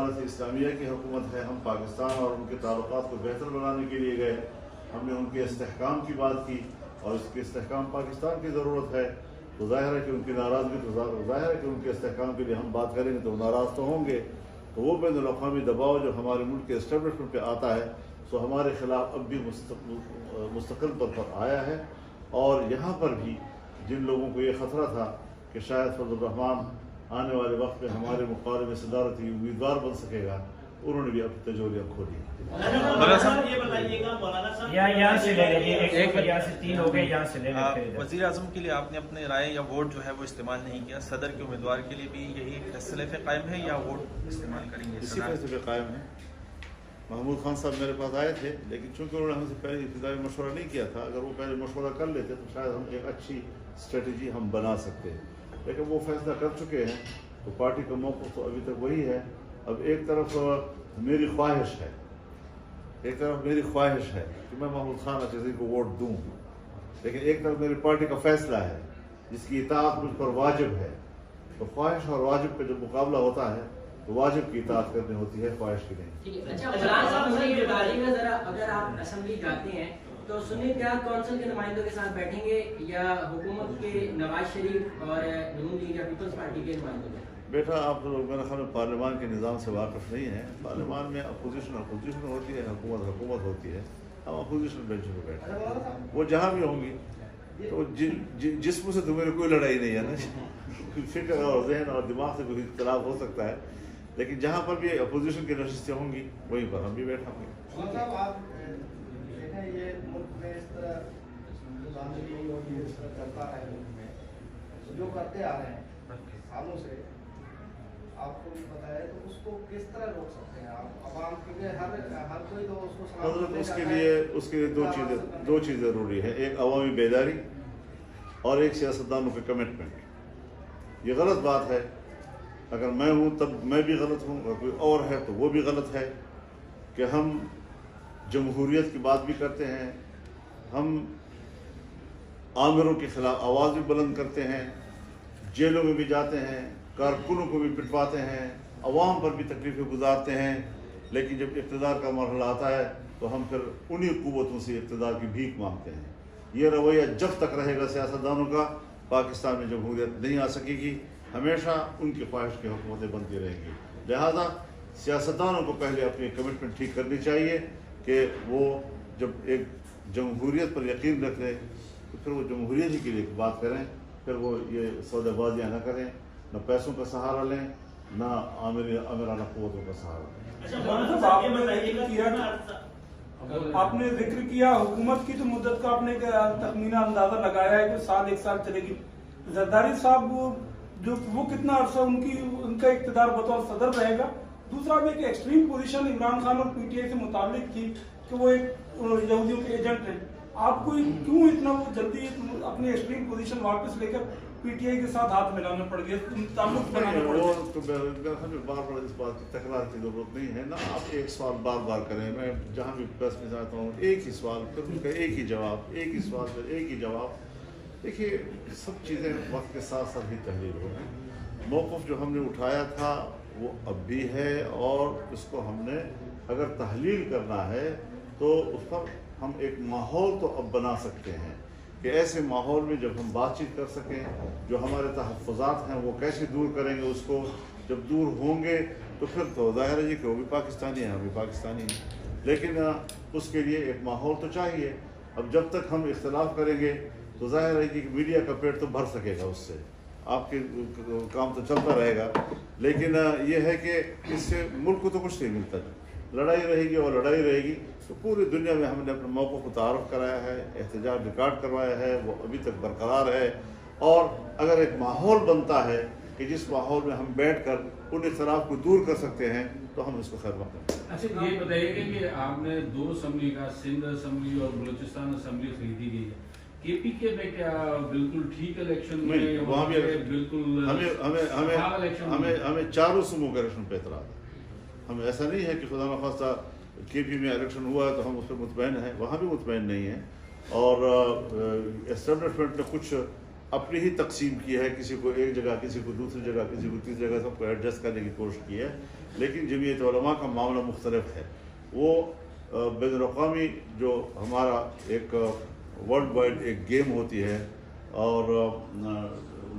इमारत इस्लामिया की हुकूमत है, हम पाकिस्तान और उनके ताल्लुकात को बेहतर बनाने के लिए गए। हमने उनके इस्तेहकाम की बात की और इसके इस्तेहकाम पाकिस्तान की ज़रूरत है, तो ज़ाहिर है कि उनकी नाराज़गी, तो ज़ाहिर है कि उनके इस्तेहकाम के लिए हम बात करेंगे तो नाराज़ तो होंगे। तो वो बैनुल अक़वामी दबाव जो हमारे मुल्क के इस्टेब्लिशमेंट पे आता है सो हमारे ख़िलाफ़ अब भी मुस्तक़िल तौर पर आया है। और यहाँ पर भी जिन लोगों को ये ख़तरा था कि शायद फजल रहमान आने वाले वक्त में हमारे मुकाबले में सदारती उम्मीदवार बन सकेगा, उन्होंने भी अपनी तजोरियाँ खोली। यहाँ से ले लीजिए, यहाँ से 3 हो गए, यहाँ से ले लीजिए। वज़ीर आज़म के लिए आपने अपने राय या वोट जो है वो इस्तेमाल नहीं किया, सदर के उम्मीदवार के लिए भी यही फैसले पे कायम है या वोट इस्तेमाल करेंगे? इसी फैसले पे कायम है। महमूद खान साहब मेरे पास आए थे, लेकिन चूंकि उन्होंने हमसे पहले इब्तिदाई मशवरा नहीं किया था, अगर वो पहले मशवरा कर लेते तो शायद हम एक अच्छी स्ट्रेटजी हम बना सकते हैं, लेकिन वो फैसला कर चुके हैं। तो पार्टी का मौक़िफ़ तो अभी तक वही है। अब एक तरफ मेरी ख्वाहिश है कि मैं महमूद खान अचीज़ी को वोट दूँ, लेकिन एक तरफ मेरी पार्टी का फैसला है जिसकी इताअत मुझ पर वाजिब है। तो ख्वाहिश और वाजिब पे जब मुकाबला होता है तो वाजिब की इताअत करनी होती है, ख्वाहिश की नहीं। अच्छा, अगर आप असेंबली जाते हैं तो सुन्नी इत्तेहाद कौंसिल के नुमाइंदों के साथ बैठेंगे या हुकूमत के नवाज शरीफ और नून लीग या पीपल्स पार्टी के नुमाइंदों के? बेटा, आप लोग मेरे ख्याल में पार्लियामान के निज़ाम से वाकिफ़ नहीं है। पार्लियामान में अपोजिशन होती है, हुकूमत होती है। हम अपोजिशन बेंच पर बैठे हैं, वो जहाँ भी होंगी। तो जिस्म से तो मेरी कोई लड़ाई नहीं है ना, फिक्र और जहन और दिमाग से कोई इख्तिलाफ हो सकता है, लेकिन जहाँ पर भी अपोजिशन की नशिस्तें होंगी वहीं पर हम भी बैठेंगे। ये मुल्क में इस तरह धांधली और ये इस तरह चलता है, मुल्क में जो करते आ रहे हैं सालों से, आपको भी पता है, तो उसको किस तरह रोक सकते हैं आप? आवाम के लिए हर कोई तो उसको उसके लिए दो चीज़ ज़रूरी है, एक अवामी बेदारी और एक सियासतदानों के कमिटमेंट। ये गलत बात है, अगर मैं हूँ तब मैं भी गलत हूँ और कोई और है तो वो भी गलत है कि हम जमहूरियत की बात भी करते हैं, हम आमिरों के खिलाफ आवाज़ भी बुलंद करते हैं, जेलों में भी जाते हैं, कारकुनों को भी पिटवाते हैं, अवाम पर भी तकलीफ़ें गुजारते हैं, लेकिन जब इक़्तिदार का मरहला आता है तो हम फिर उन्हीं क़ुव्वतों से इक़्तिदार की भीख मांगते हैं। ये रवैया जब तक रहेगा सियासतदानों का, पाकिस्तान में जमहूरियत नहीं आ सकेगी, हमेशा उनकी ख्वाहिश की हुकूमतें बनती रहेंगी। लिहाजा सियासतदानों को पहले अपनी कमिटमेंट ठीक करनी चाहिए कि वो जब एक जमहूरियत पर यकीन रखें तो फिर वो जमहूरियत ही के लिए बात करें, फिर वो ये सौदेबाजियाँ न करें, न पैसों का सहारा लें, न आमिराना क़ुव्वतों का सहारा लें। आपने जिक्र किया हुकूमत की, तो मुद्दत का आपने तखमीना अंदाजा लगाया है कि साल 1 साल चलेगी। जरदारी साहब जो वो कितना अर्सा उनका इक़्तिदार बतौर सदर रहेगा? दूसरा भी एक एक्सट्रीम पोजीशन इमरान खान और पीटीआई से मुताबिक थी कि वो एक यहूदियों के एजेंट हैं। आपको क्यों इतना वो जल्दी अपनी एक्सट्रीम पोजीशन वापस लेकर पीटीआई के साथ हाथ मिलाना पड़ गया, ताल्लुक बनाना पड़ गया? तो हमें बार इस बात की तकरार की जरूरत नहीं है ना। आप एक सवाल बार करें, मैं जहाँ भी प्रेस में जाता हूँ एक ही सवाल, फिर उनका एक ही जवाब, एक ही सवाल फिर एक ही जवाब। देखिए, सब चीज़ें वक्त के साथ साथ ही तहलील हो गई। मौक़िफ़ जो हमने उठाया था वो अब भी है, और इसको हमने अगर तहलील करना है तो उस पर हम एक माहौल तो अब बना सकते हैं कि ऐसे माहौल में जब हम बातचीत कर सकें, जो हमारे तहफ़्फ़ुज़ात हैं वो कैसे दूर करेंगे उसको, जब दूर होंगे तो फिर तो ज़ाहिर है कि वो भी पाकिस्तानी हैं, हम भी पाकिस्तानी हैं, लेकिन उसके लिए एक माहौल तो चाहिए। अब जब तक हम इख्तिलाफ़ करेंगे तो ज़ाहिर है कि मीडिया का पेट तो भर सकेगा, उससे आपके काम तो चलता रहेगा, लेकिन ये है कि इससे मुल्क को तो कुछ नहीं मिलता। लड़ाई रहेगी और लड़ाई रहेगी, तो पूरी दुनिया में हमने अपने मौक़िफ़ को तारुफ़ कराया है, एहतजाज रिकॉर्ड करवाया है, वो अभी तक बरकरार है। और अगर एक माहौल बनता है कि जिस माहौल में हम बैठ कर उन इख्तिलाफ़ को दूर कर सकते हैं तो हम इसको खैर मकबूल करें। अच्छा, ये बताइए कि आपने 2 असम्बली का, सिंध असम्बली और बलूचिस्तान असम्बली खरीदी गई है, केपीके में क्या बिल्कुल ठीक इलेक्शन में? वहाँ भी बिल्कुल हमें चारों सूबों के इलेक्शन पे एतराज़ है। हम ऐसा नहीं है कि खुदा न खास्ता केपी में इलेक्शन हुआ है तो हम उस पर मुतमईन हैं, वहाँ भी मुतमईन नहीं है। और एस्टेब्लिशमेंट ने कुछ अपनी ही तकसीम की है, किसी को एक जगह, किसी को दूसरी जगह, किसी को तीसरी जगह, सबको एडजस्ट करने की कोशिश की है। لیکن جمعیت علماء کا معاملہ مختلف ہے. وہ بین الاقوامی جو ہمارا ایک ورلڈ وائڈ ایک گیم ہوتی ہے اور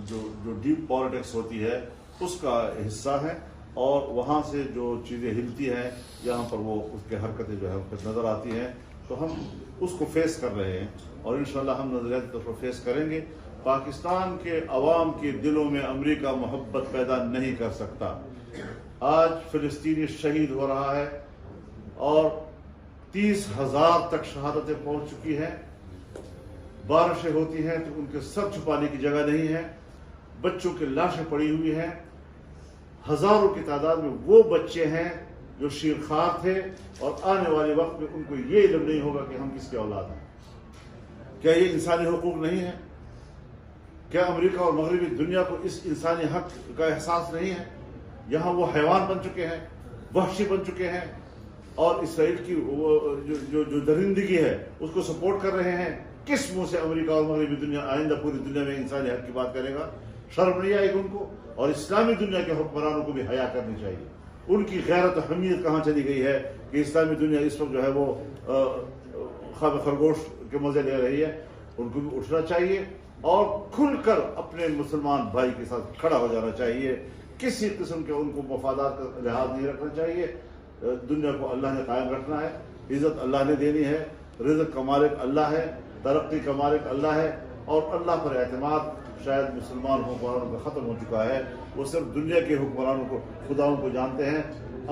جو ڈیپ پالیٹکس ہوتی ہے اس کا حصہ ہے, اور وہاں سے جو چیزیں ہلتی ہیں یہاں پر وہ اس کے حرکتیں جو ہے نظر آتی ہیں, تو ہم اس کو فیس کر رہے ہیں اور انشاءاللہ ہم نظریاتی طور پر فیس کریں گے. پاکستان کے عوام کے دلوں میں امریکہ محبت پیدا نہیں کر سکتا. آج فلسطینی شہید ہو رہا ہے اور 30,000 تک شہادتیں پہنچ چکی ہیں. بارشیں ہوتی ہیں تو ان کے سر چھپانے کی جگہ نہیں ہے, بچوں کی لاشیں پڑی ہوئی ہیں. ہزاروں کی تعداد میں وہ بچے ہیں جو شیرخوار تھے اور آنے والے وقت میں ان کو یہ علم نہیں ہوگا کہ ہم کس کے اولاد ہیں. کیا یہ انسانی حقوق نہیں ہے؟ کیا امریکہ اور مغربی دنیا کو اس انسانی حق کا احساس نہیں ہے؟ یہاں وہ حیوان بن چکے ہیں, وحشی بن چکے ہیں, اور اسرائیل کی جو درندگی ہے اس کو سپورٹ کر رہے ہیں. کس منہ سے امریکہ اور مغربی دنیا آئندہ پوری دنیا میں انسانی حق کی بات کرے گا؟ شرم نہیں آئے گی ان کو؟ اور اسلامی دنیا کے حکمرانوں کو بھی حیا کرنی چاہیے. ان کی غیرت و حمیت کہاں چلی گئی ہے کہ اسلامی دنیا اس وقت جو ہے وہ خواب خرگوش کے مزے لے رہی ہے. ان کو بھی اٹھنا چاہیے اور کھل کر اپنے مسلمان بھائی کے ساتھ کھڑا ہو جانا چاہیے. کسی قسم کے ان کو مفادات کا لحاظ نہیں رکھنا چاہیے. دنیا کو اللہ نے قائم رکھنا ہے, عزت اللہ نے دینی ہے, رزق کا مالک اللہ ہے, ترقی کا مالک اللہ ہے, اور اللہ پر اعتماد شاید مسلمان حکمرانوں کا ختم ہو چکا ہے. وہ صرف دنیا کے حکمرانوں کو خداؤں کو جانتے ہیں.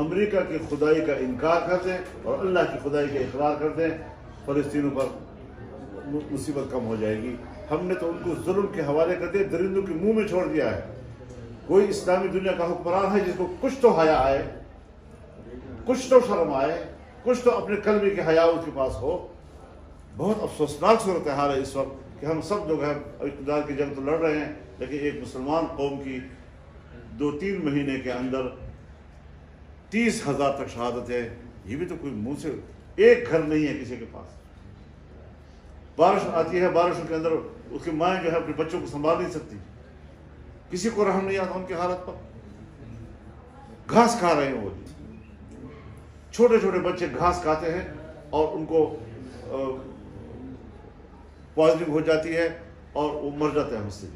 امریکہ کی خدائی کا انکار کر دیں اور اللہ کی خدائی کا اقرار کر دیں, فلسطینیوں پر مصیبت کم ہو جائے گی. ہم نے تو ان کو ظلم کے حوالے کر دیا, درندوں کے منہ میں چھوڑ دیا ہے. کوئی اسلامی دنیا کا حکمران ہے جس کو کچھ تو حیا آئے, کچھ تو شرم آئے, کچھ تو اپنے کلمے کے حیا اس کے پاس ہو. بہت افسوسناک صورتحال ہے اس وقت کہ ہم سب لوگ ہیں اقتدار کی جنگ تو لڑ رہے ہیں, لیکن ایک مسلمان قوم کی 2-3 مہینے کے اندر 30,000 تک شہادت ہے. یہ بھی تو کوئی منہ سے, ایک گھر نہیں ہے کسی کے پاس. بارش آتی ہے, بارشوں کے اندر اس کی مائیں جو ہے اپنے بچوں کو سنبھال نہیں سکتی. کسی کو رحم نہیں آتا ان کی حالت پر. گھاس کھا رہے ہیں وہ, چھوٹے چھوٹے بچے گھاس کھاتے ہیں اور ان کو پوائزننگ ہو جاتی ہے اور وہ مر جاتے ہیں اس سے.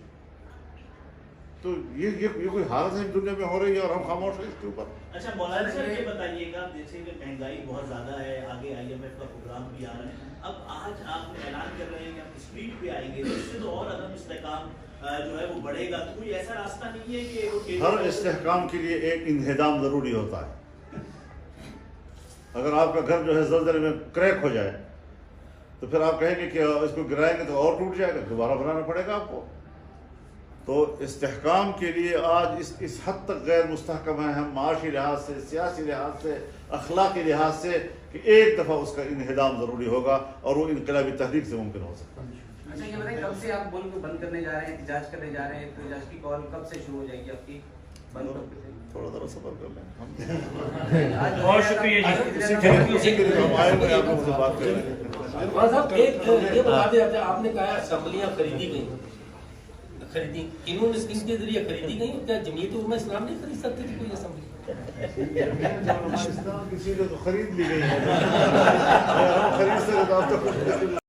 تو یہ کوئی حالت ہے دنیا میں ہو رہی ہے اور ہم خاموش ہیں اس کے اوپر. اچھا مولانا صاحب یہ بتائیے گا, جیسے کہ مہنگائی بہت زیادہ ہے, آگے IMF کا پروگرام بھی آ رہا ہے, اب آج آپ اعلان کر رہے ہیں کہ آپ اسٹریٹ پہ آئیں گے, اس سے تو اور عدم استحکام جو ہے وہ بڑھے گا. تو کوئی ایسا راستہ نہیں ہے کہ ہر استحکام کے لیے ایک انہدام ضروری ہوتا ہے. اگر آپ کا گھر جو ہے زلزلے میں کریک ہو جائے تو پھر آپ کہیں گے کہ اس کو گرائیں گے تو اور ٹوٹ جائے گا, دوبارہ بنانا پڑے گا آپ کو. تو استحکام کے لیے آج اس حد تک غیر مستحکم ہیں ہم, معاشی لحاظ سے, سیاسی لحاظ سے, اخلاقی لحاظ سے, کہ ایک دفعہ اس کا انہدام ضروری ہوگا اور وہ انقلابی تحریک سے ممکن ہو سکتا ہے. اچھا یہ بتائیں, کب سے آپ ملک بند کرنے جا رہے ہیں, احتجاج کرنے جا رہے ہیں, تو احتجاج کی کال کب سے شروع ہو جائے گی آپ کی؟ تھوڑا ذرا صبر کر لیں. بہت شکریہ اسی کے لیے ہم آئے ہوئے آپ لوگوں سے بات کر رہے ہیں. صاحب ایک یہ بتا دیں, آپ نے کہا اسمبلیاں خریدی گئی, ان کے ذریعے خریدی گئی, کیا جمعیت علماء اسلام نہیں خرید سکتی تھی کوئی اسمبلی؟ اسلام کسی نے تو خرید لی گئی ہے. خرید سکتے